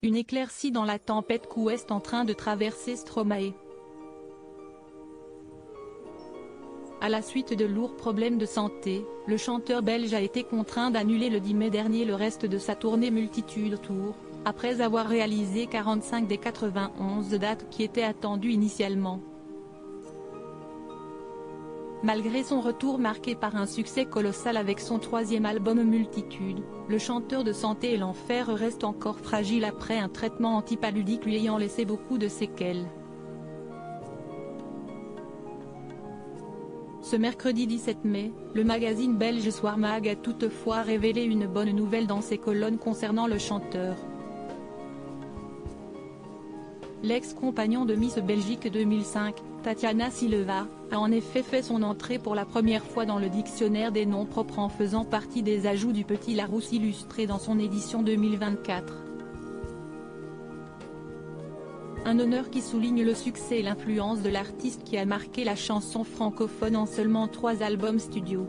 Une éclaircie dans la tempête qu'ouest en train de traverser Stromae. À la suite de lourds problèmes de santé, le chanteur belge a été contraint d'annuler le 10 mai dernier le reste de sa tournée Multitude Tour, après avoir réalisé 45 des 91 dates qui étaient attendues initialement. Malgré son retour marqué par un succès colossal avec son troisième album Multitude, le chanteur de Santé et l'Enfer reste encore fragile après un traitement antipaludique lui ayant laissé beaucoup de séquelles. Ce mercredi 17 mai, le magazine belge Soir Mag a toutefois révélé une bonne nouvelle dans ses colonnes concernant le chanteur. L'ex-compagnon de Miss Belgique 2005, Tatiana Sileva, a en effet fait son entrée pour la première fois dans le dictionnaire des noms propres en faisant partie des ajouts du Petit Larousse illustré dans son édition 2024. Un honneur qui souligne le succès et l'influence de l'artiste qui a marqué la chanson francophone en seulement 3 albums studio.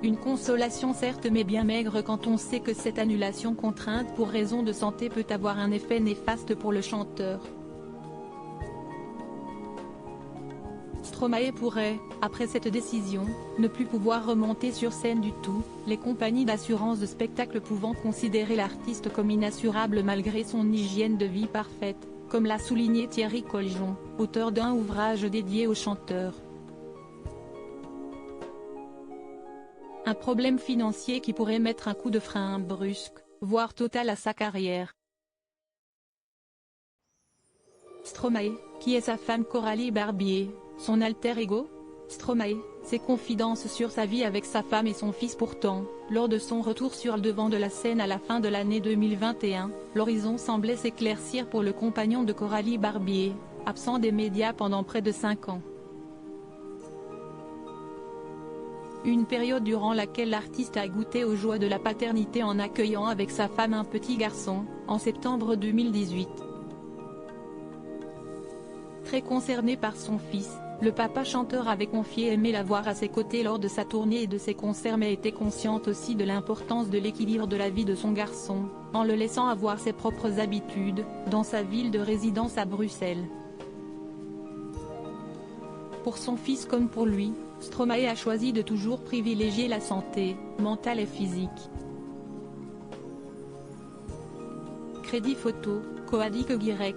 Une consolation certes mais bien maigre quand on sait que cette annulation contrainte pour raison de santé peut avoir un effet néfaste pour le chanteur. Stromae pourrait, après cette décision, ne plus pouvoir remonter sur scène du tout, les compagnies d'assurance de spectacle pouvant considérer l'artiste comme inassurable malgré son hygiène de vie parfaite, comme l'a souligné Thierry Coljon, auteur d'un ouvrage dédié au chanteur. Un problème financier qui pourrait mettre un coup de frein brusque, voire total à sa carrière. Stromae, qui est sa femme Coralie Barbier, son alter ego? Stromae, ses confidences sur sa vie avec sa femme et son fils. Pourtant, lors de son retour sur le devant de la scène à la fin de l'année 2021, l'horizon semblait s'éclaircir pour le compagnon de Coralie Barbier, absent des médias pendant près de 5 ans. Une période durant laquelle l'artiste a goûté aux joies de la paternité en accueillant avec sa femme un petit garçon, en septembre 2018. Très concerné par son fils, le papa chanteur avait confié aimer l'avoir à ses côtés lors de sa tournée et de ses concerts mais était consciente aussi de l'importance de l'équilibre de la vie de son garçon, en le laissant avoir ses propres habitudes, dans sa ville de résidence à Bruxelles. Pour son fils comme pour lui, Stromae a choisi de toujours privilégier la santé, mentale et physique. Crédit photo, Coadic Guirec.